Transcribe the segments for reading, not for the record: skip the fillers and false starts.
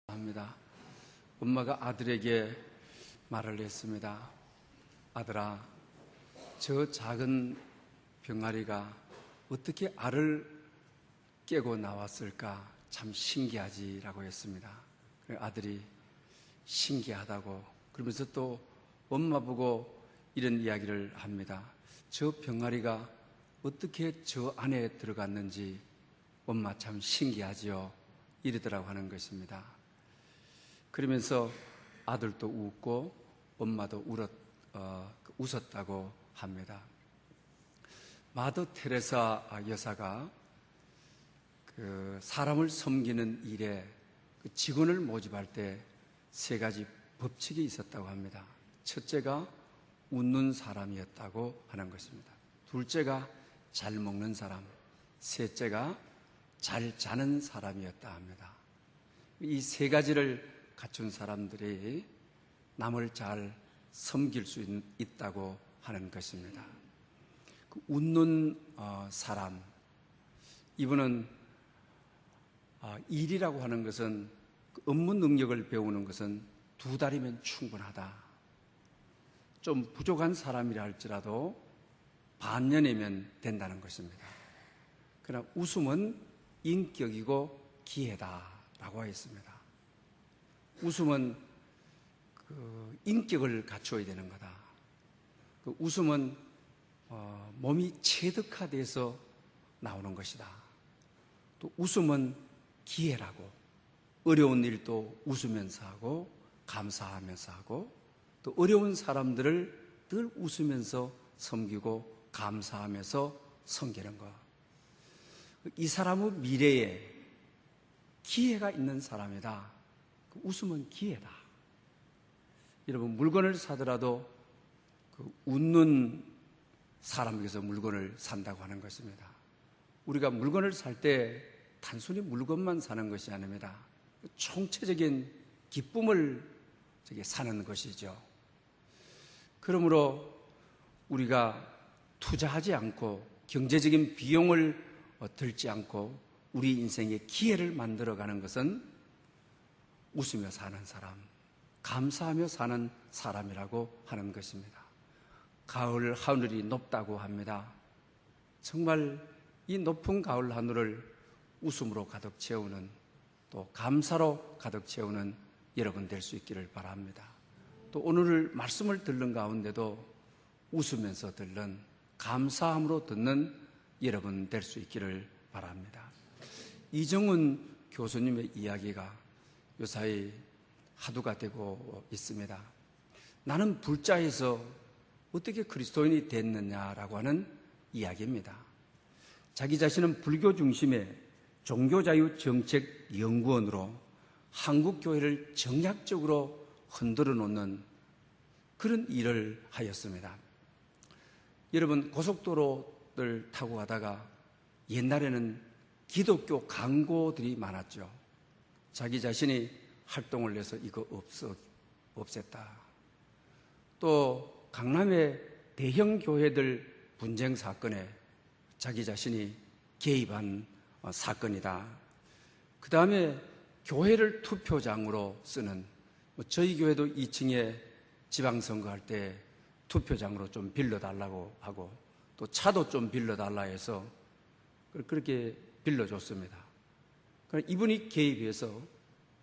합니다. 엄마가 아들에게 말을 했습니다. 아들아, 저 작은 병아리가 어떻게 알을 깨고 나왔을까 참 신기하지라고 했습니다. 아들이 신기하다고 그러면서 또 엄마 보고 이런 이야기를 합니다. 저 병아리가 어떻게 저 안에 들어갔는지 엄마 참 신기하지요, 이러더라고 하는 것입니다. 그러면서 아들도 웃고 엄마도 웃었다고 합니다. 마더 테레사 여사가 사람을 섬기는 일에 직원을 모집할 때 세 가지 법칙이 있었다고 합니다. 첫째가 웃는 사람이었다고 하는 것입니다. 둘째가 잘 먹는 사람, 셋째가 잘 자는 사람이었다 합니다. 이 세 가지를 갖춘 사람들이 남을 잘 섬길 수 있다고 하는 것입니다. 웃는 사람, 이분은 일이라고 하는 것은 업무 능력을 배우는 것은 2달이면 충분하다. 좀 부족한 사람이라 할지라도 반년이면 된다는 것입니다. 그러나 웃음은 인격이고 기회다라고 하였습니다. 웃음은 인격을 갖추어야 되는 거다. 웃음은 몸이 체득화돼서 나오는 것이다. 또 웃음은 기회라고, 어려운 일도 웃으면서 하고 감사하면서 하고, 또 어려운 사람들을 늘 웃으면서 섬기고 감사하면서 섬기는 것. 이 사람은 미래에 기회가 있는 사람이다. 웃음은 기회다. 여러분, 물건을 사더라도 웃는 사람에게서 물건을 산다고 하는 것입니다. 우리가 물건을 살 때 단순히 물건만 사는 것이 아닙니다. 총체적인 기쁨을 사는 것이죠. 그러므로 우리가 투자하지 않고 경제적인 비용을 들지 않고 우리 인생의 기회를 만들어가는 것은 웃으며 사는 사람, 감사하며 사는 사람이라고 하는 것입니다. 가을 하늘이 높다고 합니다. 정말 이 높은 가을 하늘을 웃음으로 가득 채우는, 또 감사로 가득 채우는 여러분 될 수 있기를 바랍니다. 또 오늘 말씀을 듣는 가운데도 웃으면서 듣는, 감사함으로 듣는 여러분 될 수 있기를 바랍니다. 이정훈 교수님의 이야기가 요사이 화두가 되고 있습니다. 나는 불자에서 어떻게 그리스도인이 됐느냐라고 하는 이야기입니다. 자기 자신은 불교 중심의 종교자유정책연구원으로 한국교회를 정략적으로 흔들어 놓는 그런 일을 하였습니다. 여러분, 고속도로를 타고 가다가 옛날에는 기독교 광고들이 많았죠. 자기 자신이 활동을 해서 이거 없앴다. 또 강남의 대형 교회들 분쟁 사건에 자기 자신이 개입한 사건이다. 그 다음에 교회를 투표장으로 쓰는, 저희 교회도 2층에 지방선거 할 때 투표장으로 좀 빌려달라고 하고, 또 차도 좀 빌려달라 해서 그렇게 빌려줬습니다. 그러니까 이분이 개입해서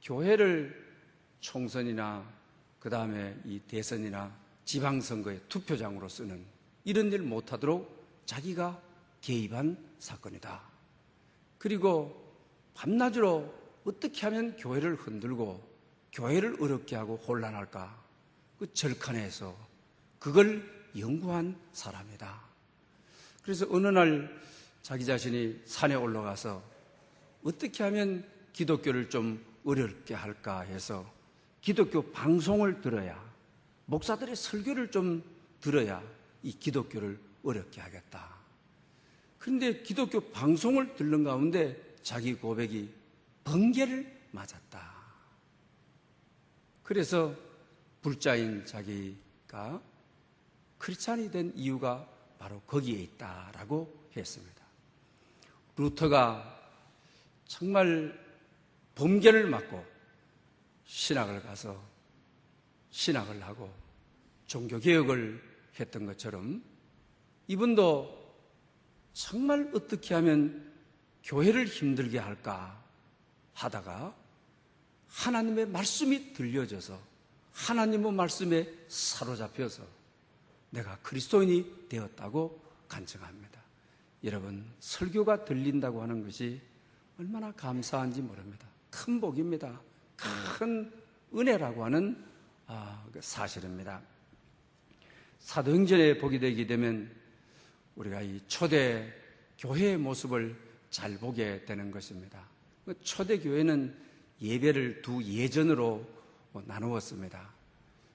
교회를 총선이나 그 다음에 이 대선이나 지방선거의 투표장으로 쓰는 이런 일 못하도록 자기가 개입한 사건이다. 그리고 밤낮으로 어떻게 하면 교회를 흔들고 교회를 어렵게 하고 혼란할까, 그 절칸에서 그걸 연구한 사람이다. 그래서 어느 날 자기 자신이 산에 올라가서 어떻게 하면 기독교를 좀 어렵게 할까 해서 기독교 방송을 들어야, 목사들의 설교를 좀 들어야 이 기독교를 어렵게 하겠다. 그런데 기독교 방송을 듣는 가운데 자기 고백이 번개를 맞았다. 그래서 불자인 자기가 크리스찬이 된 이유가 바로 거기에 있다라고 했습니다. 루터가 정말 번개를 맞고 신학을 가서 신학을 하고 종교개혁을 했던 것처럼 이분도 정말 어떻게 하면 교회를 힘들게 할까 하다가 하나님의 말씀이 들려져서 하나님의 말씀에 사로잡혀서 내가 그리스도인이 되었다고 간증합니다. 여러분, 설교가 들린다고 하는 것이 얼마나 감사한지 모릅니다. 큰 복입니다. 큰 은혜라고 하는 사실입니다. 사도행전에 보게 되게 되면 우리가 이 초대 교회의 모습을 잘 보게 되는 것입니다. 초대 교회는 예배를 두 예전으로 나누었습니다.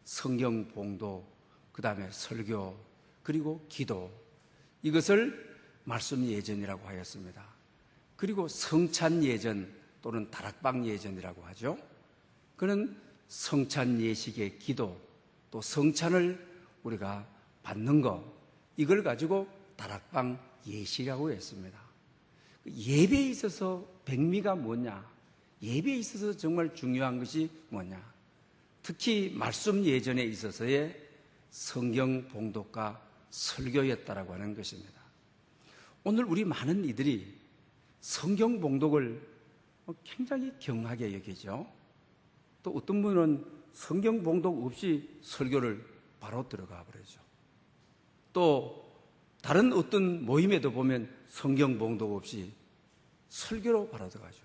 성경 봉독, 그 다음에 설교, 그리고 기도, 이것을 말씀 예전이라고 하였습니다. 그리고 성찬 예전 또는 다락방 예전이라고 하죠. 그는 성찬 예식의 기도, 또 성찬을 우리가 받는 것, 이걸 가지고 다락방 예식이라고 했습니다. 예배에 있어서 백미가 뭐냐? 예배에 있어서 정말 중요한 것이 뭐냐? 특히 말씀 예전에 있어서의 성경 봉독과 설교였다라고 하는 것입니다. 오늘 우리 많은 이들이 성경 봉독을 굉장히 경하게 여기죠. 또 어떤 분은 성경 봉독 없이 설교를 바로 들어가 버리죠. 또 다른 어떤 모임에도 보면 성경 봉독 없이 설교로 바로 들어가죠.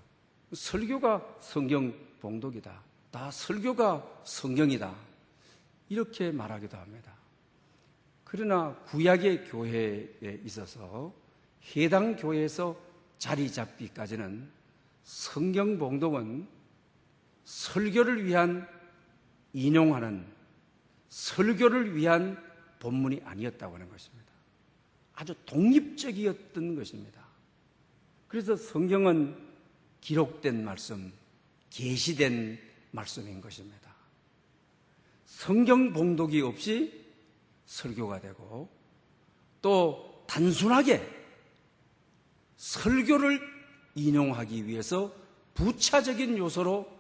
설교가 성경 봉독이다. 다 설교가 성경이다. 이렇게 말하기도 합니다. 그러나 구약의 교회에 있어서 해당 교회에서 자리 잡기까지는 성경 봉독은 설교를 위한 인용하는, 설교를 위한 본문이 아니었다고 하는 것입니다. 아주 독립적이었던 것입니다. 그래서 성경은 기록된 말씀, 계시된 말씀인 것입니다. 성경 봉독이 없이 설교가 되고, 또 단순하게 설교를 인용하기 위해서 부차적인 요소로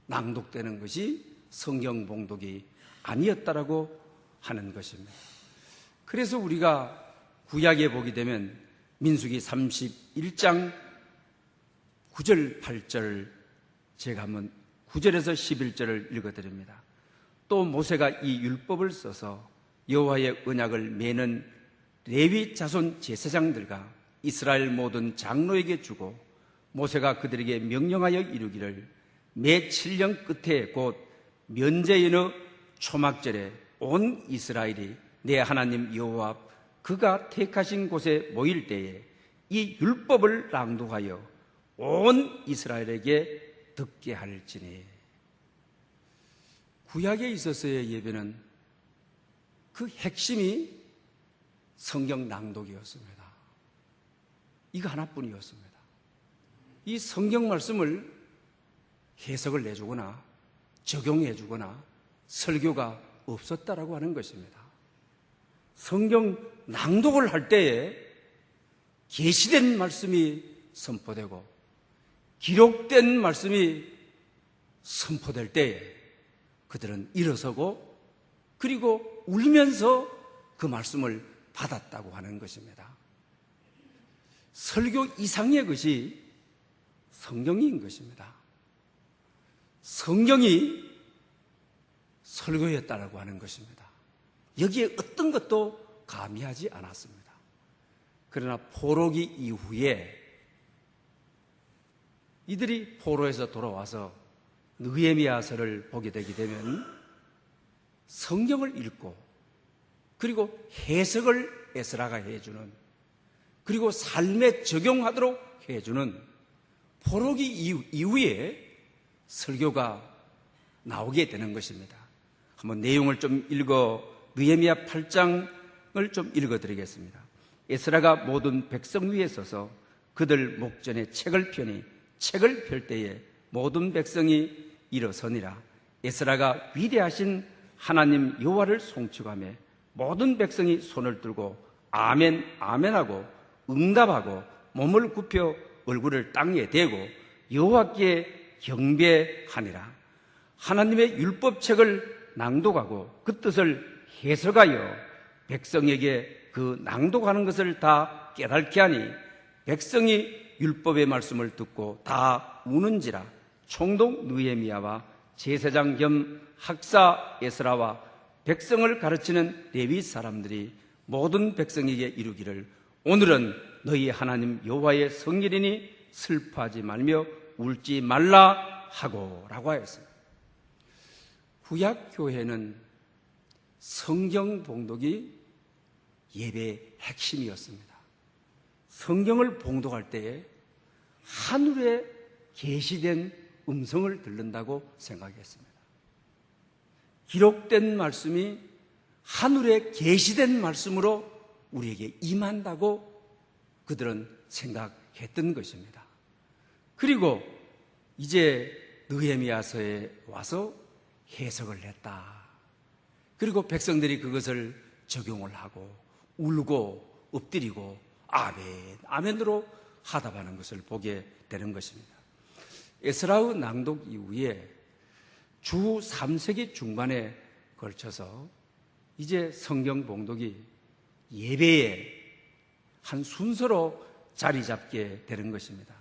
낭독되는 것이 성경 봉독이 아니었다라고 하는 것입니다. 그래서 우리가 구약에 보게 되면 민수기 31장 9절 8절 제가 한번 9절에서 11절을 읽어드립니다. 또 모세가 이 율법을 써서 여호와의 언약을 매는 레위 자손 제사장들과 이스라엘 모든 장로에게 주고 모세가 그들에게 명령하여 이루기를 매 7년 끝에 곧 면제인의 초막절에 온 이스라엘이 내 하나님 여호와 앞 그가 택하신 곳에 모일 때에 이 율법을 낭독하여 온 이스라엘에게 듣게 할지니. 구약에 있어서의 예배는 그 핵심이 성경 낭독이었습니다. 이거 하나뿐이었습니다. 이 성경 말씀을 해석을 내주거나 적용해주거나 설교가 없었다라고 하는 것입니다. 성경 낭독을 할 때에 계시된 말씀이 선포되고 기록된 말씀이 선포될 때에 그들은 일어서고 그리고 울면서 그 말씀을 받았다고 하는 것입니다. 설교 이상의 것이 성경인 것입니다. 성경이 설교였다라고 하는 것입니다. 여기에 어떤 것도 가미하지 않았습니다. 그러나 포로기 이후에 이들이 포로에서 돌아와서 느헤미야서를 보게 되게 되면 성경을 읽고 그리고 해석을 에스라가 해주는, 그리고 삶에 적용하도록 해주는 포로기 이후에 설교가 나오게 되는 것입니다. 한번 내용을 좀 느헤미야 8장을 좀 읽어드리겠습니다. 에스라가 모든 백성 위에 서서 그들 목전에 책을 펴니 책을 펼 때에 모든 백성이 일어서니라. 에스라가 위대하신 하나님 여호와를 송축하며 모든 백성이 손을 들고 아멘 아멘하고 응답하고 몸을 굽혀 얼굴을 땅에 대고 여호와께 경배하니라. 하나님의 율법책을 낭독하고 그 뜻을 해석하여 백성에게 그 낭독하는 것을 다 깨닫게 하니 백성이 율법의 말씀을 듣고 다 우는지라. 총독 느헤미야와 제사장 겸 학사 에스라와 백성을 가르치는 레위 사람들이 모든 백성에게 이르기를 오늘은 너희 하나님 여호와의 성일이니 슬퍼하지 말며 울지 말라 하고 라고 하였습니다. 구약교회는 성경 봉독이 예배의 핵심이었습니다. 성경을 봉독할 때에 하늘에 계시된 음성을 듣는다고 생각했습니다. 기록된 말씀이 하늘에 계시된 말씀으로 우리에게 임한다고 그들은 생각했던 것입니다. 그리고 이제 느헤미야서에 와서 해석을 했다. 그리고 백성들이 그것을 적용을 하고 울고 엎드리고 아멘, 아멘으로 하답하는 것을 보게 되는 것입니다. 에스라의 낭독 이후에 주 3세기 중반에 걸쳐서 이제 성경 봉독이 예배의 한 순서로 자리 잡게 되는 것입니다.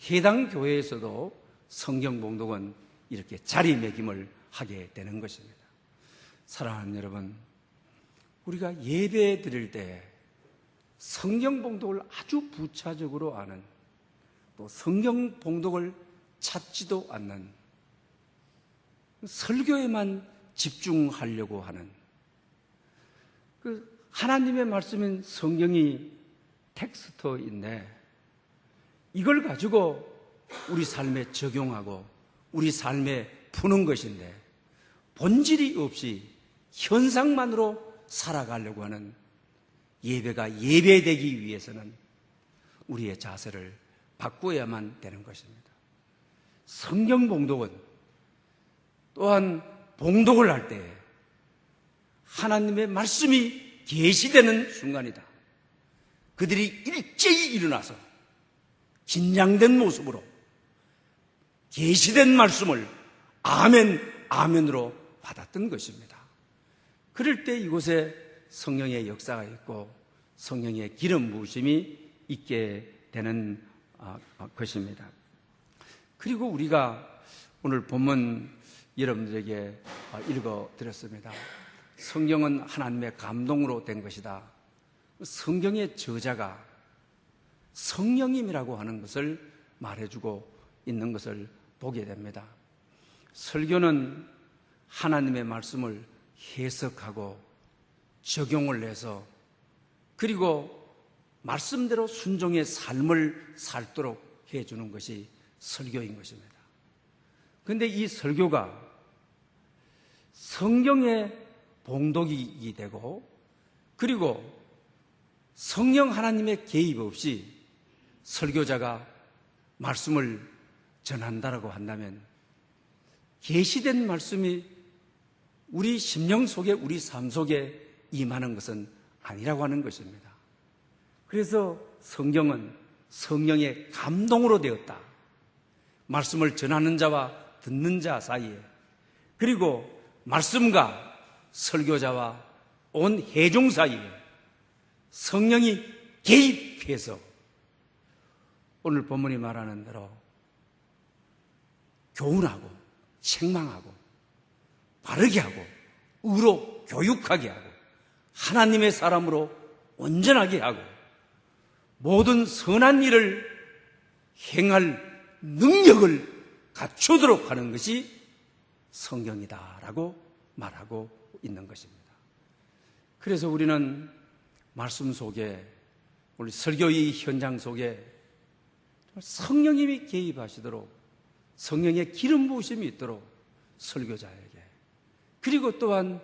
해당 교회에서도 성경 봉독은 이렇게 자리매김을 하게 되는 것입니다. 사랑하는 여러분, 우리가 예배 드릴 때 성경 봉독을 아주 부차적으로 아는, 또 성경 봉독을 찾지도 않는, 설교에만 집중하려고 하는 그 하나님의 말씀인 성경이 텍스트인데 이걸 가지고 우리 삶에 적용하고 우리 삶에 푸는 것인데 본질이 없이 현상만으로 살아가려고 하는 예배가 예배되기 위해서는 우리의 자세를 바꾸어야만 되는 것입니다. 성경 봉독은 또한 봉독을 할 때 하나님의 말씀이 계시되는 순간이다. 그들이 일제히 일어나서 긴장된 모습으로 계시된 말씀을 아멘, 아멘으로 받았던 것입니다. 그럴 때 이곳에 성령의 역사가 있고 성령의 기름 부으심이 있게 되는 것입니다. 그리고 우리가 오늘 본문 여러분들에게 읽어드렸습니다. 성경은 하나님의 감동으로 된 것이다. 성경의 저자가 성령님이라고 하는 것을 말해주고 있는 것을 보게 됩니다. 설교는 하나님의 말씀을 해석하고 적용을 해서 그리고 말씀대로 순종의 삶을 살도록 해주는 것이 설교인 것입니다. 그런데 이 설교가 성경의 봉독이 되고 그리고 성령 하나님의 개입 없이 설교자가 말씀을 전한다라고 한다면 계시된 말씀이 우리 심령 속에 우리 삶 속에 임하는 것은 아니라고 하는 것입니다. 그래서 성경은 성령의 감동으로 되었다. 말씀을 전하는 자와 듣는 자 사이에 그리고 말씀과 설교자와 온 회중 사이에 성령이 개입해서 오늘 본문이 말하는 대로 교훈하고 책망하고 바르게 하고 의로 교육하게 하고 하나님의 사람으로 온전하게 하고 모든 선한 일을 행할 능력을 갖추도록 하는 것이 성경이다라고 말하고 있는 것입니다. 그래서 우리는 말씀 속에 우리 설교의 현장 속에 성령님이 개입하시도록 성령의 기름 부으심이 있도록 설교자에게 그리고 또한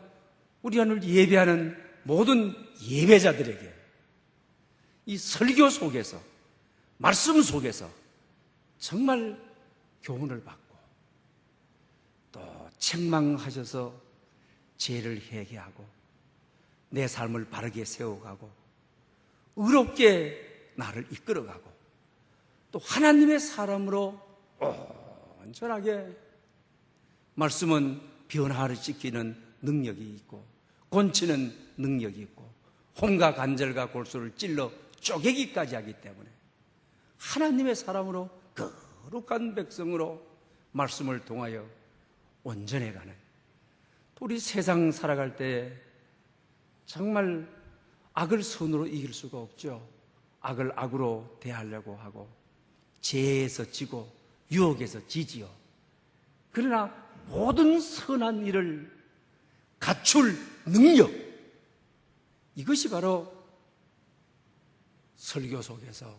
우리 오늘 예배하는 모든 예배자들에게 이 설교 속에서 말씀 속에서 정말 교훈을 받고 또 책망하셔서 죄를 회개하고 내 삶을 바르게 세워가고 의롭게 나를 이끌어가고 또 하나님의 사람으로 온전하게 말씀은 변화를 시키는 능력이 있고 곤치는 능력이 있고 홍과 간절과 골수를 찔러 쪼개기까지 하기 때문에 하나님의 사람으로 거룩한 백성으로 말씀을 통하여 온전해가는, 우리 세상 살아갈 때 정말 악을 선으로 이길 수가 없죠. 악을 악으로 대하려고 하고 죄에서 지고 유혹에서 지지요. 그러나 모든 선한 일을 갖출 능력, 이것이 바로 설교 속에서,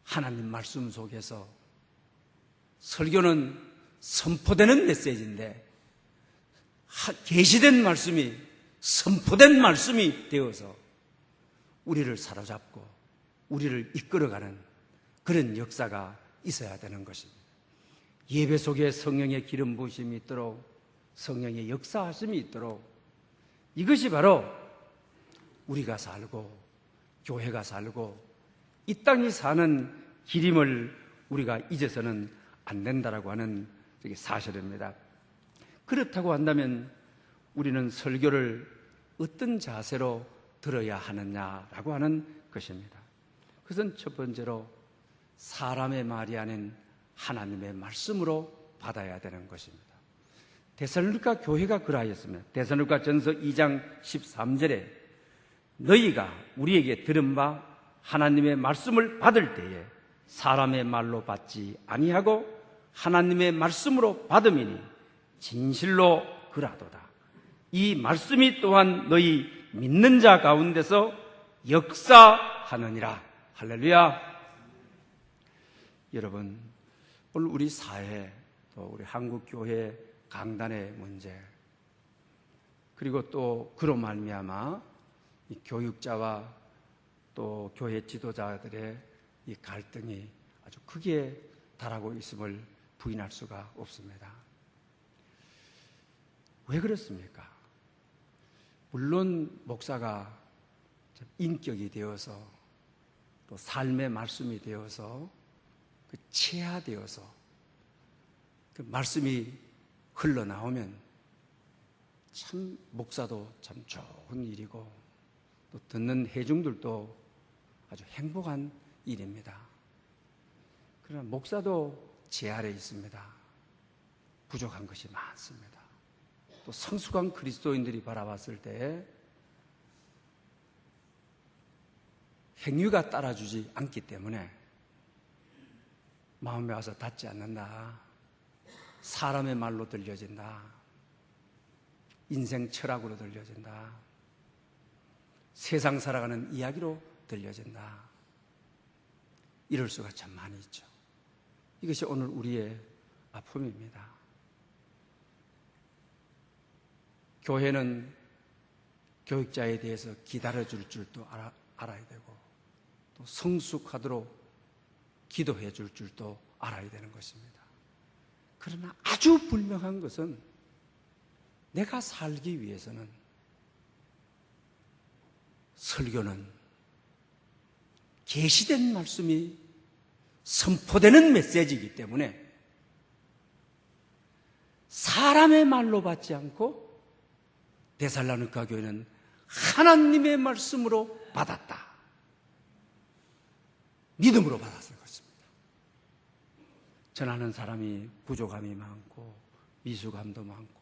하나님 말씀 속에서, 설교는 선포되는 메시지인데 계시된 말씀이 선포된 말씀이 되어서 우리를 사로잡고 우리를 이끌어가는 그런 역사가 있어야 되는 것입니다. 예배 속에 성령의 기름 부으심이 있도록, 성령의 역사하심이 있도록, 이것이 바로 우리가 살고 교회가 살고 이 땅이 사는 길임을 우리가 잊어서는 안 된다라고 하는 사실입니다. 그렇다고 한다면 우리는 설교를 어떤 자세로 들어야 하느냐라고 하는 것입니다. 그것은 첫 번째로 사람의 말이 아닌 하나님의 말씀으로 받아야 되는 것입니다. 데살로니가 교회가 그러하였습니다. 데살로니가 전서 2장 13절에 너희가 우리에게 들은 바 하나님의 말씀을 받을 때에 사람의 말로 받지 아니하고 하나님의 말씀으로 받음이니 진실로 그라도다. 이 말씀이 또한 너희 믿는 자 가운데서 역사하느니라. 할렐루야. 여러분, 오늘 우리 사회, 또 우리 한국교회 강단의 문제, 그리고 또 그로 말미암아 이 교육자와 또 교회 지도자들의 이 갈등이 아주 크게 달하고 있음을 부인할 수가 없습니다. 왜 그렇습니까? 물론 목사가 인격이 되어서 또 삶의 말씀이 되어서 체화되어서 그 말씀이 흘러나오면 참 목사도 참 좋은 일이고 또 듣는 회중들도 아주 행복한 일입니다. 그러나 목사도 제 아래 있습니다. 부족한 것이 많습니다. 또 성숙한 그리스도인들이 바라봤을 때 행위가 따라주지 않기 때문에 마음에 와서 닿지 않는다. 사람의 말로 들려진다. 인생 철학으로 들려진다. 세상 살아가는 이야기로 들려진다. 이럴 수가 참 많이 있죠. 이것이 오늘 우리의 아픔입니다. 교회는 교육자에 대해서 기다려줄 줄도 알아야 되고 또 성숙하도록 기도해 줄 줄도 알아야 되는 것입니다. 그러나 아주 분명한 것은 내가 살기 위해서는 설교는 계시된 말씀이 선포되는 메시지이기 때문에 사람의 말로 받지 않고 데살로니가 교회는 하나님의 말씀으로 받았다. 믿음으로 받았을 것입니다. 전하는 사람이 부족함이 많고 미숙함도 많고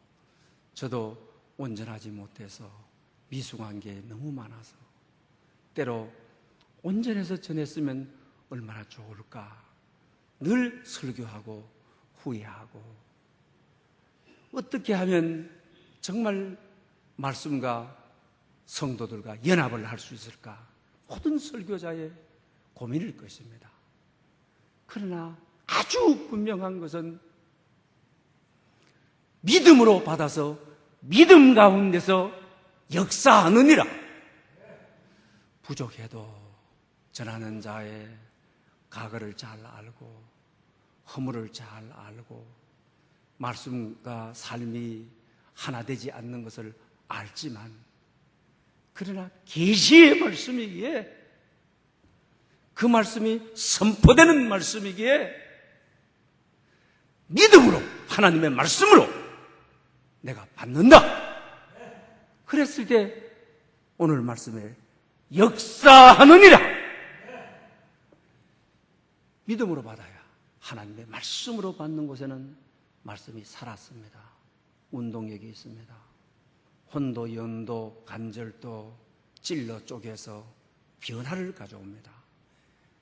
저도 온전하지 못해서 미숙한 게 너무 많아서 때로 온전해서 전했으면 얼마나 좋을까 늘 설교하고 후회하고 어떻게 하면 정말 말씀과 성도들과 연합을 할 수 있을까 모든 설교자의 고민일 것입니다. 그러나 아주 분명한 것은 믿음으로 받아서 믿음 가운데서 역사하느니라. 부족해도 전하는 자의 과거를 잘 알고 허물을 잘 알고 말씀과 삶이 하나 되지 않는 것을 알지만 그러나 계시의 말씀이기에 그 말씀이 선포되는 말씀이기에 믿음으로 하나님의 말씀으로 내가 받는다. 그랬을 때 오늘 말씀에 역사하느니라. 믿음으로 받아야 하나님의 말씀으로 받는 곳에는 말씀이 살았습니다. 운동력이 있습니다. 혼도, 연도, 간절도, 찔러 쪼개서 변화를 가져옵니다.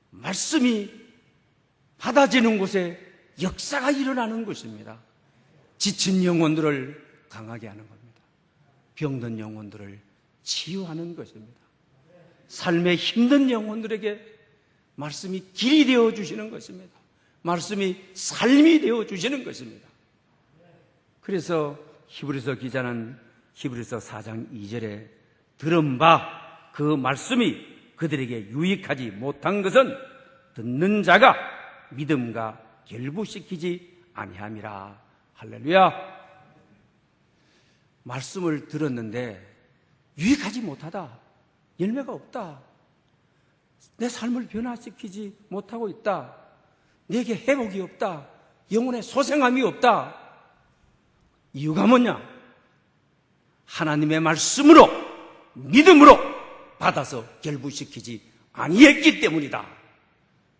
말씀이 받아지는 곳에 역사가 일어나는 것입니다. 지친 영혼들을 강하게 하는 겁니다. 병든 영혼들을 치유하는 것입니다. 삶의 힘든 영혼들에게 말씀이 길이 되어 주시는 것입니다. 말씀이 삶이 되어 주시는 것입니다. 그래서 히브리서 기자는 히브리서 4장 2절에 들은 바 그 말씀이 그들에게 유익하지 못한 것은 듣는 자가 믿음과 결부시키지 아니함이라. 할렐루야. 말씀을 들었는데 유익하지 못하다, 열매가 없다, 내 삶을 변화시키지 못하고 있다, 내게 회복이 없다, 영혼의 소생함이 없다. 이유가 뭐냐? 하나님의 말씀으로, 믿음으로 받아서 결부시키지 아니했기 때문이다.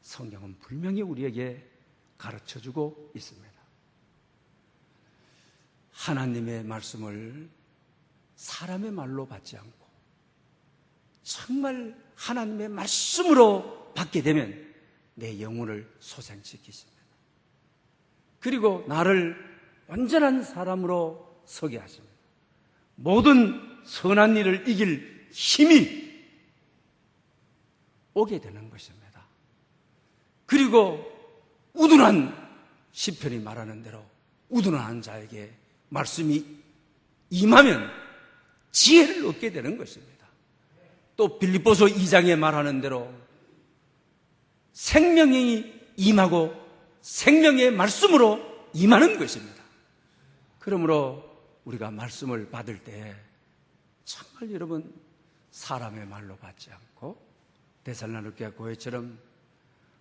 성경은 분명히 우리에게 가르쳐주고 있습니다. 하나님의 말씀을 사람의 말로 받지 않고 정말 하나님의 말씀으로 받게 되면 내 영혼을 소생시키십니다. 그리고 나를 온전한 사람으로 서게 하십니다. 모든 선한 일을 이길 힘이 오게 되는 것입니다. 그리고 우둔한, 시편이 말하는 대로 우둔한 자에게 말씀이 임하면 지혜를 얻게 되는 것입니다. 또 빌립보서 2장에 말하는 대로 생명이 임하고 생명의 말씀으로 임하는 것입니다. 그러므로 우리가 말씀을 받을 때 정말 여러분 사람의 말로 받지 않고 데살로니가 교회처럼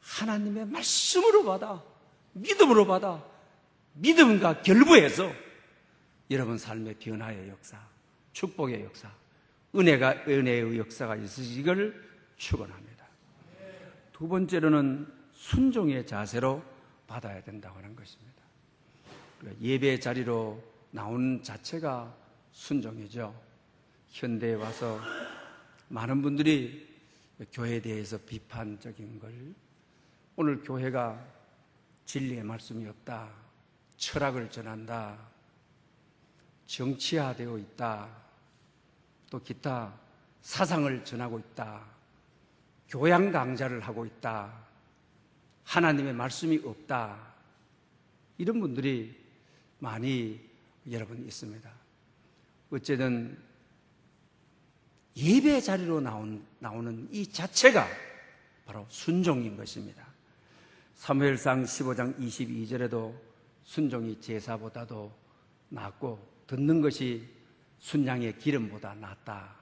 하나님의 말씀으로 받아, 믿음으로 받아, 믿음과 결부해서 여러분 삶의 변화의 역사, 축복의 역사, 은혜의 역사가 있으시기를 축원합니다. 두 번째로는 순종의 자세로 받아야 된다고 하는 것입니다. 예배 자리로 나오는 자체가 순종이죠. 현대에 와서 많은 분들이 교회에 대해서 비판적인 걸, 오늘 교회가 진리의 말씀이 없다, 철학을 전한다, 정치화되어 있다, 또 기타 사상을 전하고 있다, 교양 강좌를 하고 있다, 하나님의 말씀이 없다, 이런 분들이 많이 여러분 있습니다. 어쨌든 예배 자리로 나오는 이 자체가 바로 순종인 것입니다. 사무엘상 15장 22절에도 순종이 제사보다도 낫고 듣는 것이 순양의 기름보다 낫다.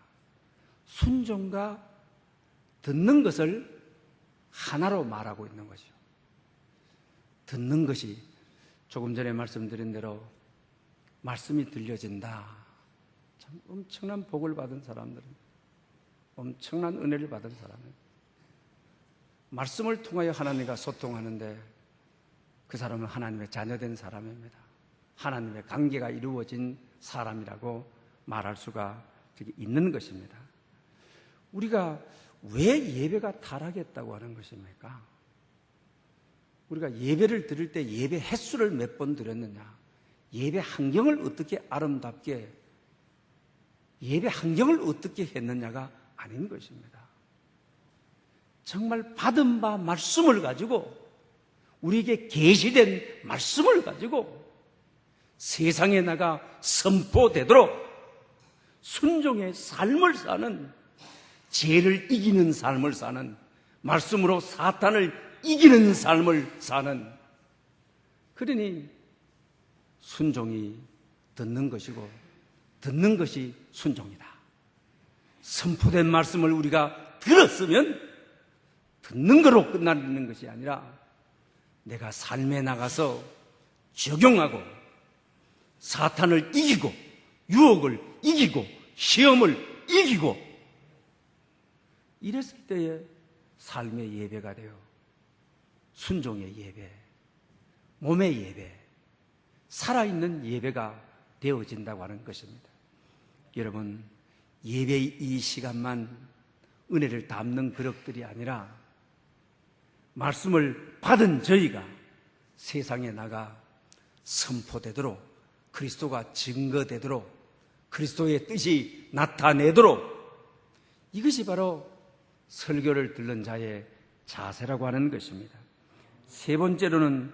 순종과 듣는 것을 하나로 말하고 있는 거죠. 듣는 것이 조금 전에 말씀드린 대로 말씀이 들려진다. 참 엄청난 복을 받은 사람들은, 엄청난 은혜를 받은 사람은 말씀을 통하여 하나님과 소통하는데 그 사람은 하나님의 자녀된 사람입니다. 하나님의 관계가 이루어진 사람이라고 말할 수가 있는 것입니다. 우리가 왜 예배가 타락했다고 하는 것입니까? 우리가 예배를 드릴 때 예배 횟수를 몇 번 드렸느냐, 예배 환경을 어떻게 아름답게, 예배 환경을 어떻게 했느냐가 아닌 것입니다. 정말 받은 바 말씀을 가지고, 우리에게 계시된 말씀을 가지고 세상에 나가 선포되도록 순종의 삶을 사는, 죄를 이기는 삶을 사는, 말씀으로 사탄을 이기는 삶을 사는, 그러니 순종이 듣는 것이고 듣는 것이 순종이다. 선포된 말씀을 우리가 들었으면 듣는 거로 끝나는 것이 아니라 내가 삶에 나가서 적용하고 사탄을 이기고 유혹을 이기고 시험을 이기고 이랬을 때에 삶의 예배가 되어 순종의 예배, 몸의 예배, 살아있는 예배가 되어진다고 하는 것입니다. 여러분, 예배의 이 시간만 은혜를 담는 그릇들이 아니라 말씀을 받은 저희가 세상에 나가 선포되도록, 그리스도가 증거되도록, 그리스도의 뜻이 나타내도록, 이것이 바로 설교를 듣는 자의 자세라고 하는 것입니다. 세 번째로는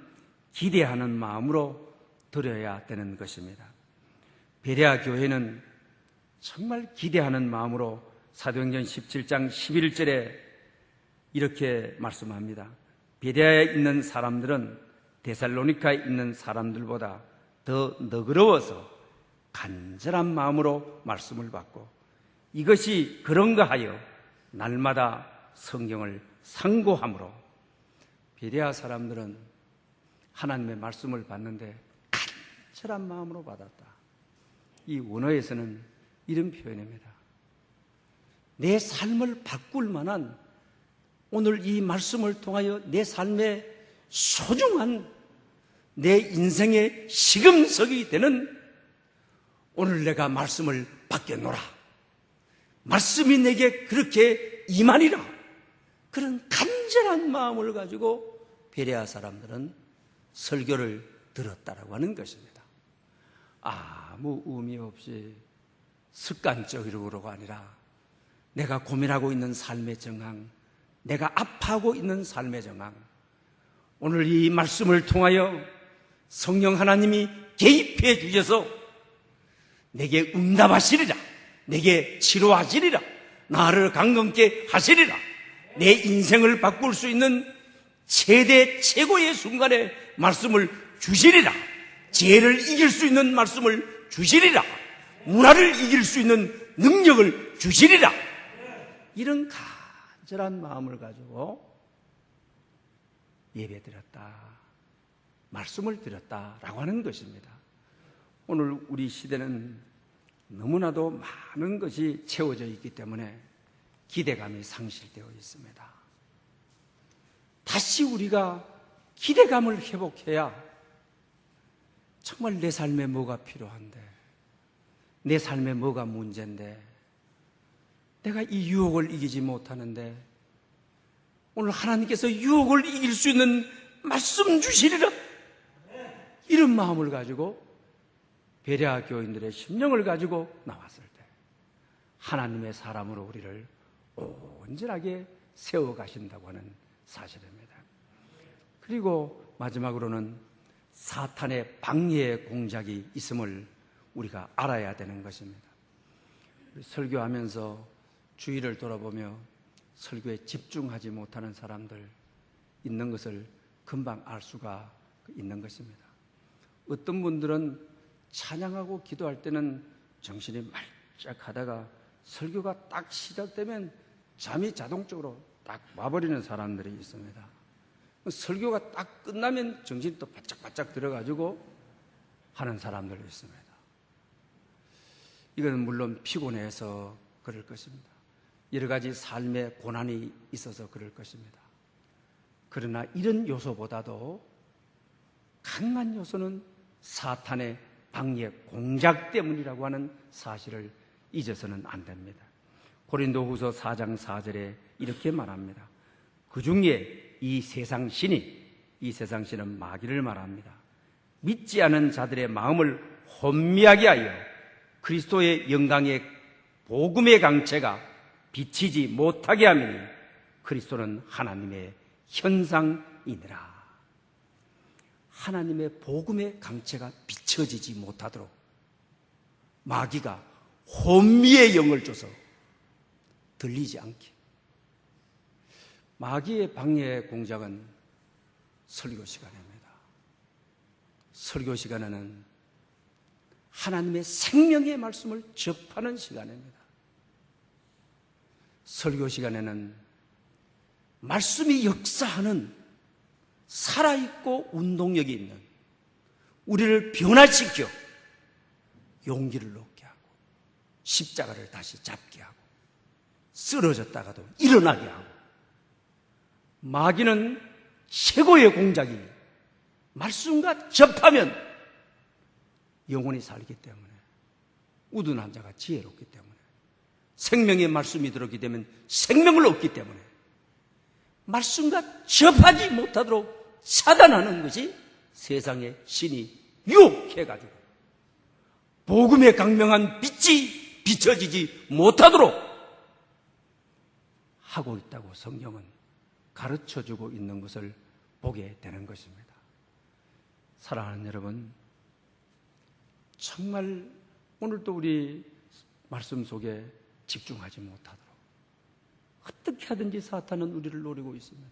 기대하는 마음으로 들어야 되는 것입니다. 베레아 교회는 정말 기대하는 마음으로 사도행전 17장 11절에 이렇게 말씀합니다. 베레아에 있는 사람들은 데살로니카에 있는 사람들보다 더 너그러워서 간절한 마음으로 말씀을 받고 이것이 그런가 하여 날마다 성경을 상고함으로, 베레아 사람들은 하나님의 말씀을 받는데 간절한 마음으로 받았다. 이 원어에서는 이런 표현입니다. 내 삶을 바꿀 만한, 오늘 이 말씀을 통하여 내 삶의 소중한, 내 인생의 시금석이 되는 오늘 내가 말씀을 받겠노라, 말씀이 내게 그렇게 임하리라, 그런 간절한 마음을 가지고 베레아 사람들은 설교를 들었다라고 하는 것입니다. 아무 의미 없이 습관적으로가 아니라 내가 고민하고 있는 삶의 정황, 내가 아파하고 있는 삶의 정황, 오늘 이 말씀을 통하여 성령 하나님이 개입해 주셔서 내게 응답하시리라, 내게 치료하시리라, 나를 강건케 하시리라, 내 인생을 바꿀 수 있는 최대 최고의 순간에 말씀을 주시리라, 죄를 이길 수 있는 말씀을 주시리라, 문화를 이길 수 있는 능력을 주시리라, 이런 간절한 마음을 가지고 예배드렸다, 말씀을 드렸다라고 하는 것입니다. 오늘 우리 시대는 너무나도 많은 것이 채워져 있기 때문에 기대감이 상실되어 있습니다. 다시 우리가 기대감을 회복해야 정말 내 삶에 뭐가 필요한데, 내 삶에 뭐가 문제인데, 내가 이 유혹을 이기지 못하는데 오늘 하나님께서 유혹을 이길 수 있는 말씀 주시리라, 이런 마음을 가지고 베레아 교인들의 심령을 가지고 나왔을 때 하나님의 사람으로 우리를 온전하게 세워가신다고 하는 사실입니다. 그리고 마지막으로는 사탄의 방해의 공작이 있음을 우리가 알아야 되는 것입니다. 설교하면서 주위를 돌아보며 설교에 집중하지 못하는 사람들 있는 것을 금방 알 수가 있는 것입니다. 어떤 분들은 찬양하고 기도할 때는 정신이 말짝 하다가 설교가 딱 시작되면 잠이 자동적으로 딱 와버리는 사람들이 있습니다. 설교가 딱 끝나면 정신이 또 바짝바짝 들어가지고 하는 사람들이 있습니다. 이건 물론 피곤해서 그럴 것입니다. 여러 가지 삶의 고난이 있어서 그럴 것입니다. 그러나 이런 요소보다도 강한 요소는 사탄의 방해 공작 때문이라고 하는 사실을 잊어서는 안 됩니다. 고린도후서 4장 4절에 이렇게 말합니다. 그 중에 이 세상 신은 마귀를 말합니다. 믿지 않은 자들의 마음을 혼미하게 하여 그리스도의 영광의 복음의 강체가 비치지 못하게 하미니 그리스도는 하나님의 현상이니라. 하나님의 복음의 강체가 비춰지지 못하도록 마귀가 혼미의 영을 줘서 들리지 않게. 마귀의 방해 공작은 설교 시간입니다. 설교 시간에는 하나님의 생명의 말씀을 접하는 시간입니다. 설교 시간에는 말씀이 역사하는 살아있고 운동력이 있는, 우리를 변화시켜 용기를 얻게 하고 십자가를 다시 잡게 하고 쓰러졌다가도 일어나게 하고 마귀는 최고의 공작이 말씀과 접하면 영혼이 살기 때문에 우둔한 자가 지혜롭기 때문에 생명의 말씀이 들어오게 되면 생명을 얻기 때문에 말씀과 접하지 못하도록 차단하는 것이 세상의 신이 유혹해가지고 복음의 강명한 빛이 비춰지지 못하도록 하고 있다고 성경은 가르쳐주고 있는 것을 보게 되는 것입니다. 사랑하는 여러분, 정말 오늘도 우리 말씀 속에 집중하지 못하도록 어떻게 하든지 사탄은 우리를 노리고 있습니다.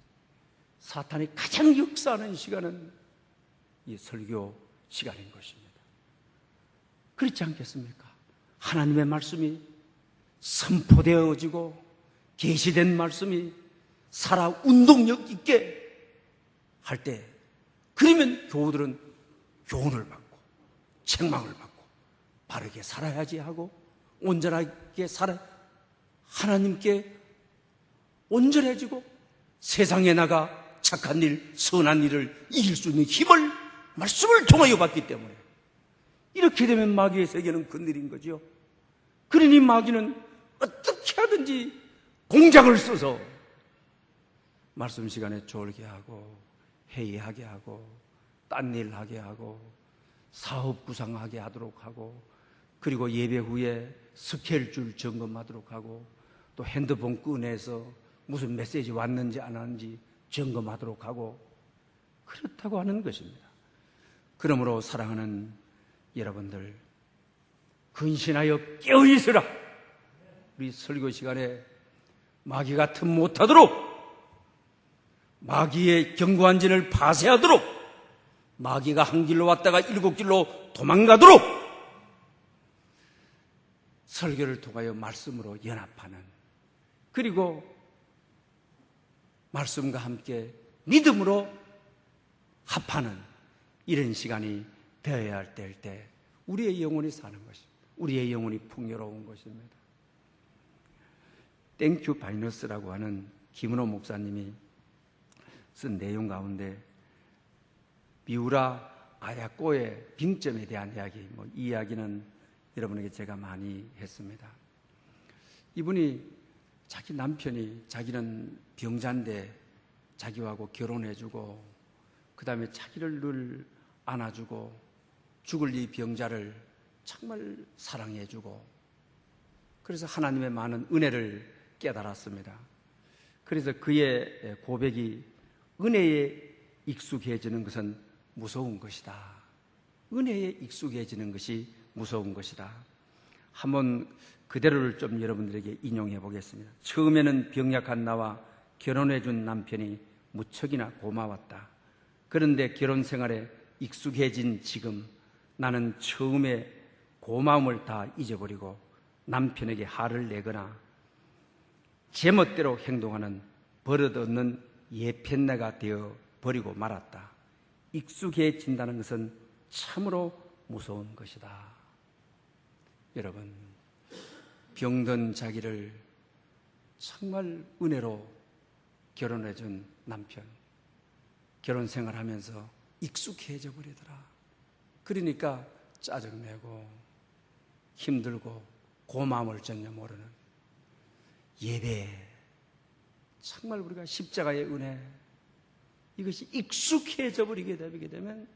사탄이 가장 역사하는 시간은 이 설교 시간인 것입니다. 그렇지 않겠습니까? 하나님의 말씀이 선포되어지고 계시된 말씀이 살아 운동력 있게 할 때, 그러면 교우들은 교훈을 받고 책망을 받고 바르게 살아야지 하고 온전하게 살아 하나님께 온전해지고 세상에 나가 착한 일, 선한 일을 이길 수 있는 힘을 말씀을 통하여 받기 때문에 이렇게 되면 마귀의 세계는 건드린 거죠. 그러니 마귀는 어떻게 하든지 공작을 써서 말씀 시간에 졸게 하고 회의하게 하고 딴 일 하게 하고 사업 구상하게 하도록 하고 그리고 예배 후에 스케줄 점검하도록 하고 또 핸드폰 꺼내서 무슨 메시지 왔는지 안 왔는지 점검하도록 하고 그렇다고 하는 것입니다. 그러므로 사랑하는 여러분들, 근신하여 깨어있으라. 우리 설교 시간에 마귀가 틈 못하도록, 마귀의 견고한 진을 파쇄하도록, 마귀가 한 길로 왔다가 7길로 도망가도록 설교를 통하여 말씀으로 연합하는, 그리고 말씀과 함께 믿음으로 합하는 이런 시간이 되어야 할 때일 때 우리의 영혼이 사는 것입니다. 우리의 영혼이 풍요로운 것입니다. 땡큐 바이너스라고 하는 김은호 목사님이 쓴 내용 가운데 미우라 아야코의 빙점에 대한 이야기, 이 이야기는 여러분에게 제가 많이 했습니다. 이분이 자기 남편이, 자기는 병자인데 자기하고 결혼해주고 그 다음에 자기를 늘 안아주고 죽을 이 병자를 정말 사랑해주고, 그래서 하나님의 많은 은혜를 깨달았습니다. 그래서 그의 고백이 은혜에 익숙해지는 것은 무서운 것이다. 은혜에 익숙해지는 것이 무서운 것이다. 한번 그대로를 좀 여러분들에게 인용해 보겠습니다. 처음에는 병약한 나와 결혼해준 남편이 무척이나 고마웠다. 그런데 결혼 생활에 익숙해진 지금 나는 처음에 고마움을 다 잊어버리고 남편에게 화를 내거나 제멋대로 행동하는 버릇없는 예편내가 되어 버리고 말았다. 익숙해진다는 것은 참으로 무서운 것이다. 여러분, 병든 자기를 정말 은혜로 결혼해준 남편, 결혼 생활하면서 익숙해져 버리더라. 그러니까 짜증내고 힘들고 고마움을 전혀 모르는 예배, 정말 우리가 십자가의 은혜, 이것이 익숙해져 버리게 되면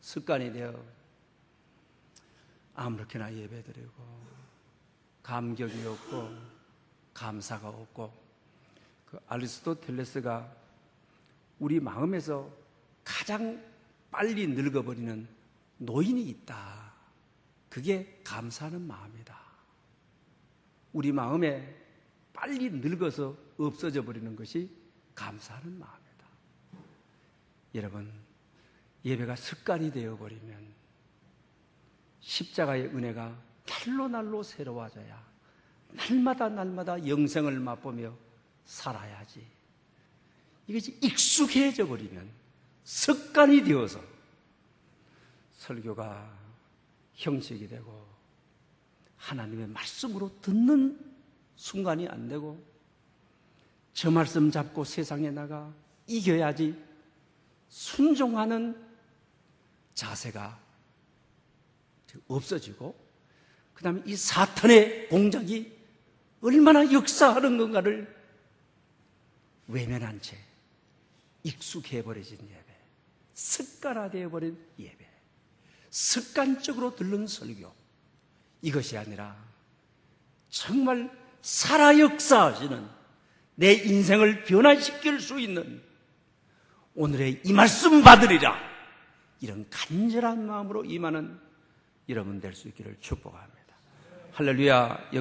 습관이 되어 아무렇게나 예배드리고 감격이 없고 감사가 없고, 그 아리스토텔레스가 우리 마음에서 가장 빨리 늙어버리는 노인이 있다. 그게 감사하는 마음이다. 우리 마음에 빨리 늙어서 없어져 버리는 것이 감사하는 마음이다. 여러분, 예배가 습관이 되어버리면 십자가의 은혜가 날로 새로워져야 날마다 영생을 맛보며 살아야지. 이것이 익숙해져 버리면, 습관이 되어서 설교가 형식이 되고 하나님의 말씀으로 듣는 순간이 안 되고 저 말씀 잡고 세상에 나가 이겨야지 순종하는 자세가 없어지고 그 다음에 이 사탄의 공작이 얼마나 역사하는 건가를 외면한 채 익숙해버려진 예배, 습관화되어버린 예배, 습관적으로 들른 설교, 이것이 아니라 정말 살아 역사하시는 내 인생을 변화시킬 수 있는 오늘의 이 말씀 받으리라, 이런 간절한 마음으로 임하는 여러분 될 수 있기를 축복합니다. 할렐루야.